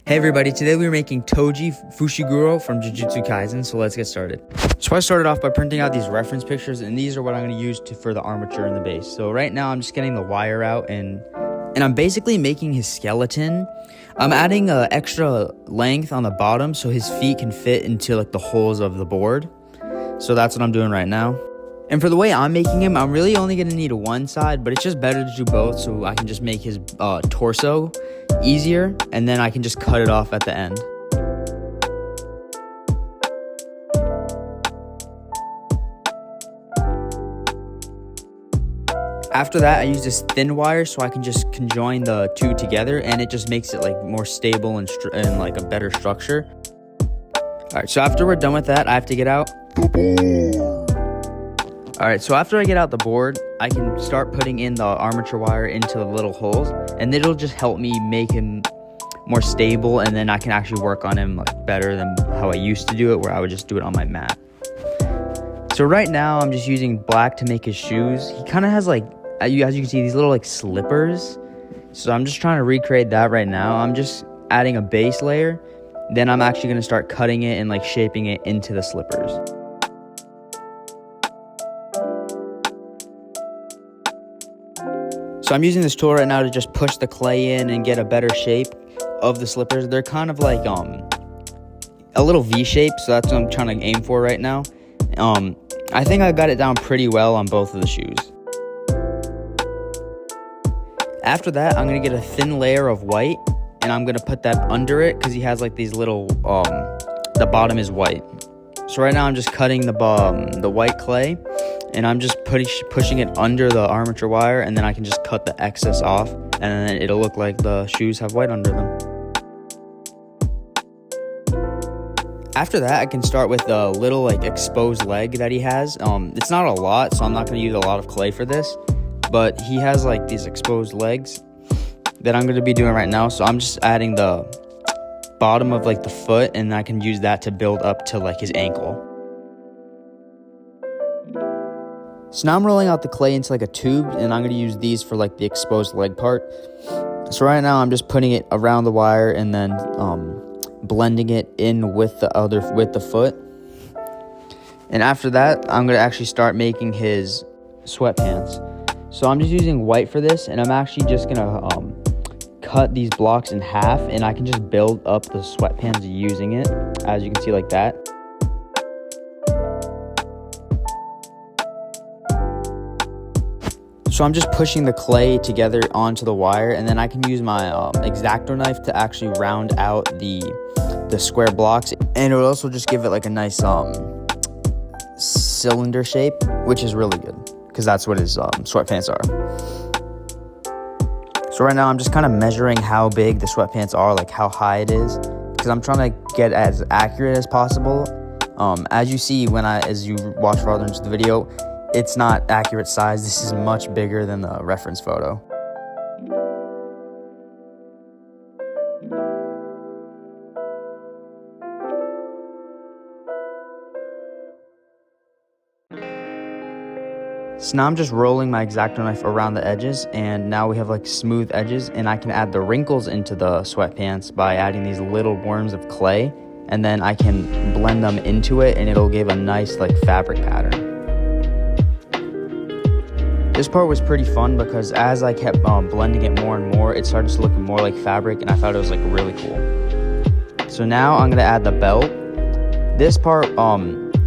Hey everybody, today we're making Toji Fushiguro from Jujutsu Kaisen, so let's get started. So I started off by printing out these reference pictures, and these are what I'm going to use for the armature and the base. So right now I'm just getting the wire out, and I'm basically making his skeleton. I'm adding extra length on the bottom so his feet can fit into like the holes of the board. So that's what I'm doing right now. And for the way I'm making him, I'm really only going to need one side, but it's just better to do both so I can just make his torso easier, and then I can just cut it off at the end. After that, I use this thin wire so I can just conjoin the two together, and it just makes it like more stable and like a better structure. Alright, so after we're done with that, I have to get out the board. Alright, so after I get out the board, I can start putting in the armature wire into the little holes, and it'll just help me make him more stable, and then I can actually work on him like better than how I used to do it, where I would just do it on my mat. So right now, I'm just using black to make his shoes. He kind of has like, as you can see, these little like slippers. So I'm just trying to recreate that right now. I'm just adding a base layer, then I'm actually going to start cutting it and like shaping it into the slippers. So I'm using this tool right now to just push the clay in and get a better shape of the slippers. They're kind of like a little V shape, so that's what I'm trying to aim for right now. I think I got it down pretty well on both of the shoes. After that, I'm going to get a thin layer of white, and I'm going to put that under it because he has like these little, the bottom is white. So right now I'm just cutting the white clay, and I'm just pushing it under the armature wire, and then I can just cut the excess off, and then it'll look like the shoes have white under them. After that, I can start with the little like exposed leg that he has. It's not a lot, so I'm not going to use a lot of clay for this, but he has like these exposed legs that I'm going to be doing right now. So I'm just adding the bottom of like the foot, and I can use that to build up to like his ankle. So now I'm rolling out the clay into like a tube, and I'm going to use these for like the exposed leg part. So right now I'm just putting it around the wire and then blending it in with the foot. And after that, I'm going to actually start making his sweatpants. So I'm just using white for this, and I'm actually just going to cut these blocks in half, and I can just build up the sweatpants using it, as you can see like that. So I'm just pushing the clay together onto the wire, and then I can use my X-Acto knife to actually round out the square blocks, and it will also just give it like a nice cylinder shape, which is really good because that's what his sweatpants are. So right now I'm just kind of measuring how big the sweatpants are, like how high it is, because I'm trying to get as accurate as possible. As you see as you watch farther into the video, it's not accurate size. This is much bigger than the reference photo. So now I'm just rolling my X-Acto knife around the edges, and now we have like smooth edges, and I can add the wrinkles into the sweatpants by adding these little worms of clay, and then I can blend them into it, and it'll give a nice like fabric pattern. This part was pretty fun because as I kept blending it more and more, it started to look more like fabric, and I thought it was like really cool. So now I'm going to add the belt. This part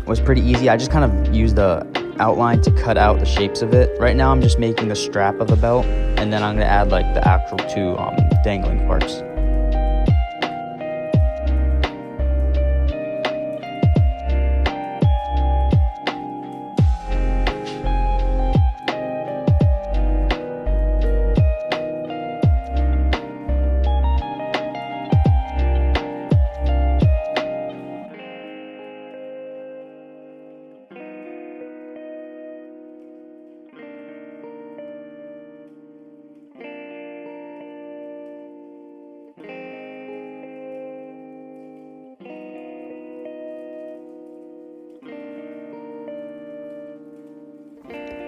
was pretty easy. I just kind of used the outline to cut out the shapes of it. Right now I'm just making the strap of the belt, and then I'm going to add like the actual two dangling parts.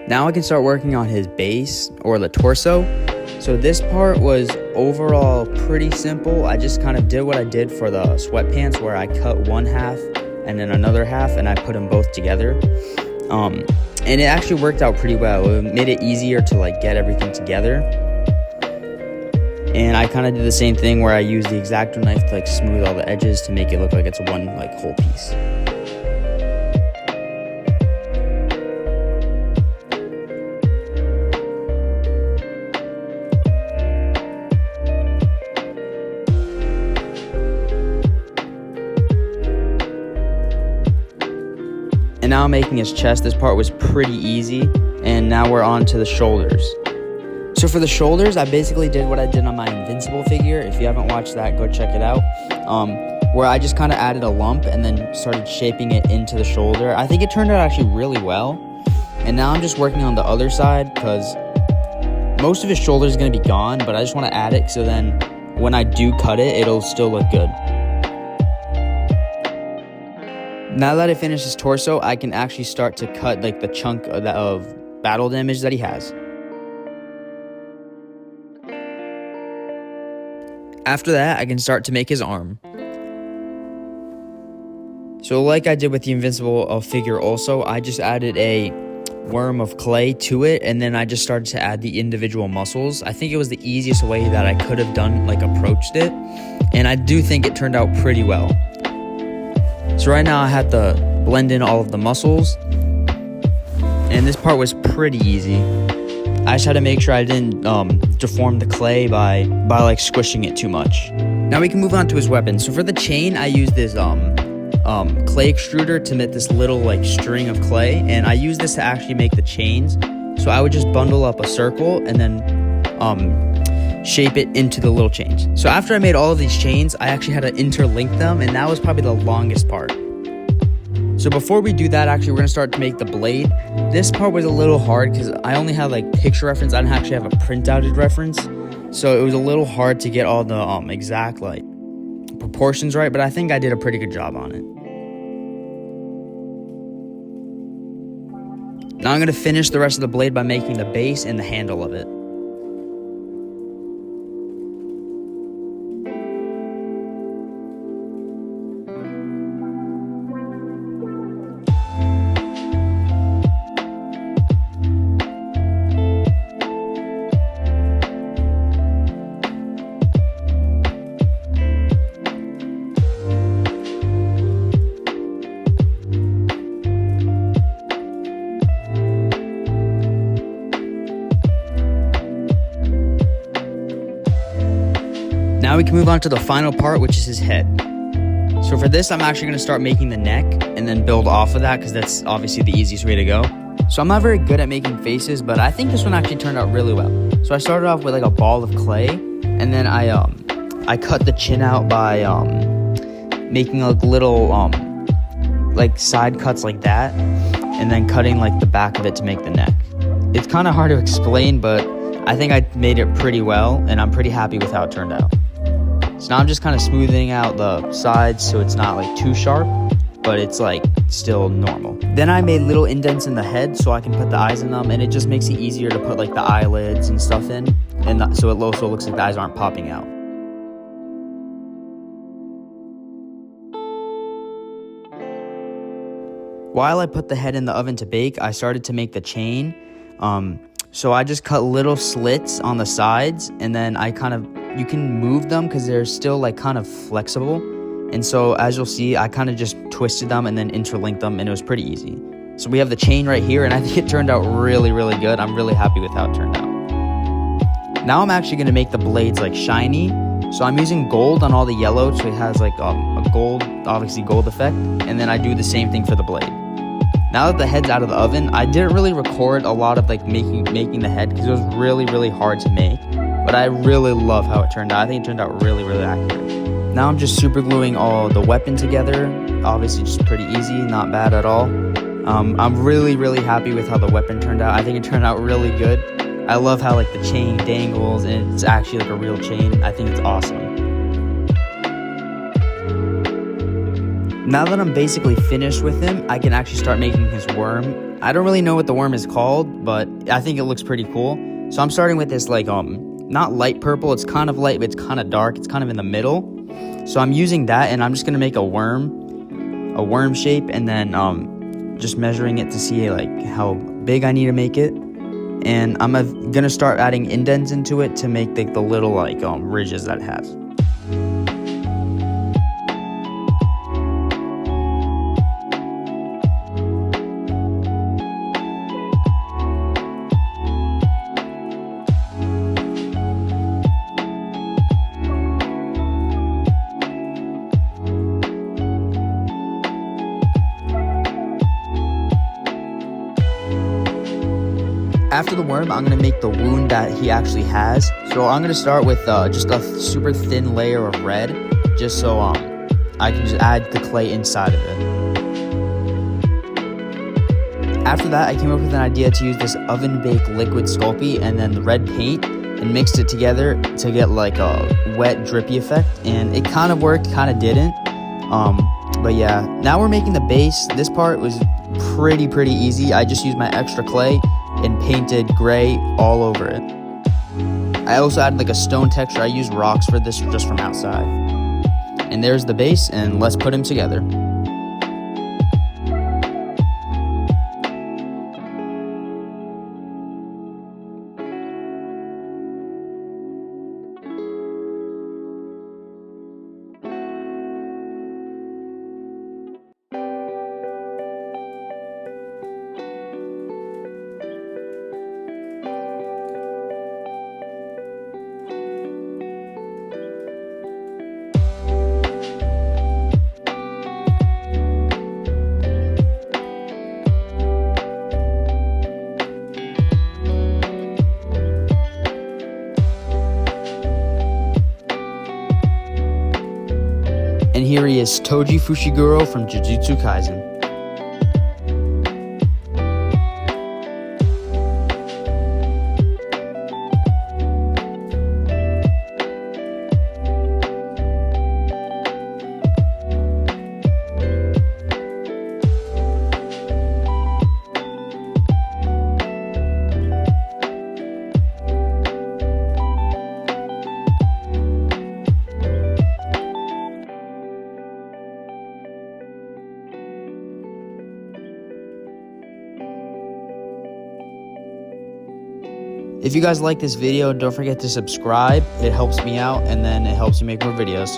Now I can start working on his base or the torso. So this part was overall pretty simple. I just kind of did what I did for the sweatpants, where I cut one half and then another half, and I put them both together. And it actually worked out pretty well. It made it easier to like get everything together. And I kind of did the same thing where I used the X-Acto knife to like smooth all the edges to make it look like it's one like whole piece. And now I'm making his chest. This part was pretty easy. And now we're on to the shoulders. So for the shoulders, I basically did what I did on my Invincible figure. If you haven't watched that, go check it out. Where I just kind of added a lump and then started shaping it into the shoulder. I think it turned out actually really well. And now I'm just working on the other side because most of his shoulder is going to be gone, but I just want to add it so then when I do cut it, it'll still look good. Now that I finished his torso, I can actually start to cut like the chunk of battle damage that he has. After that, I can start to make his arm. So like I did with the Invincible figure also, I just added a worm of clay to it, and then I just started to add the individual muscles. I think it was the easiest way that I could have done, like approached it, and I do think it turned out pretty well. So right now I had to blend in all of the muscles, and this part was pretty easy. I just had to make sure I didn't deform the clay by like squishing it too much. Now we can move on to his weapon. So for the chain, I used this clay extruder to make this little like string of clay, and I used this to actually make the chains. So I would just bundle up a circle and then shape it into the little chains. So after I made all of these chains, I actually had to interlink them, and that was probably the longest part. So before we do that, actually, we're going to start to make the blade. This part was a little hard because I only had like picture reference. I didn't actually have a printouted reference. So it was a little hard to get all the exact like proportions right, but I think I did a pretty good job on it. Now I'm going to finish the rest of the blade by making the base and the handle of it. Now we can move on to the final part, which is his head. So for this, I'm actually going to start making the neck and then build off of that because that's obviously the easiest way to go. So I'm not very good at making faces, but I think this one actually turned out really well. So I started off with like a ball of clay, and then I cut the chin out by making like little like side cuts like that, and then cutting like the back of it to make the neck. It's kind of hard to explain, but I think I made it pretty well, and I'm pretty happy with how it turned out. So now I'm just kind of smoothing out the sides so it's not like too sharp, but it's like still normal. Then I made little indents in the head so I can put the eyes in them, and it just makes it easier to put like the eyelids and stuff in, and so it also looks like the eyes aren't popping out. While I put the head in the oven to bake, I started to make the chain. So I just cut little slits on the sides, and then you can move them because they're still like kind of flexible. And so as you'll see, I kind of just twisted them and then interlinked them, and it was pretty easy. So we have the chain right here, and I think it turned out really, really good. I'm really happy with how it turned out. Now I'm actually going to make the blades like shiny. So I'm using gold on all the yellow, so it has like a gold effect. And then I do the same thing for the blade. Now that the head's out of the oven, I didn't really record a lot of like making the head because it was really, really hard to make. But I really love how it turned out. I think it turned out really, really accurate. Now I'm just super gluing all the weapon together. Obviously just pretty easy, not bad at all. I'm really, really happy with how the weapon turned out. I think it turned out really good. I love how like the chain dangles and it's actually like a real chain. I think it's awesome. Now that I'm basically finished with him, I can actually start making his worm. I don't really know what the worm is called, but I think it looks pretty cool. So I'm starting with this like not light purple. It's kind of light, but it's kind of dark. It's kind of in the middle. So I'm using that, and I'm just gonna make a worm shape, and then just measuring it to see like how big I need to make it. And I'm gonna start adding indents into it to make the little like ridges that it has. After the worm, I'm going to make the wound that he actually has. So I'm going to start with just a super thin layer of red, just so I can just add the clay inside of it. After that, I came up with an idea to use this oven-baked liquid Sculpey and then the red paint and mixed it together to get like a wet, drippy effect. And it kind of worked, kind of didn't. But yeah, now we're making the base. This part was pretty easy. I just used my extra clay and painted gray all over it. I also added like a stone texture. I used rocks for this just from outside. And there's the base, and let's put them together. And here he is, Toji Fushiguro from Jujutsu Kaisen. If you guys like this video, don't forget to subscribe. It helps me out, and then it helps me make more videos.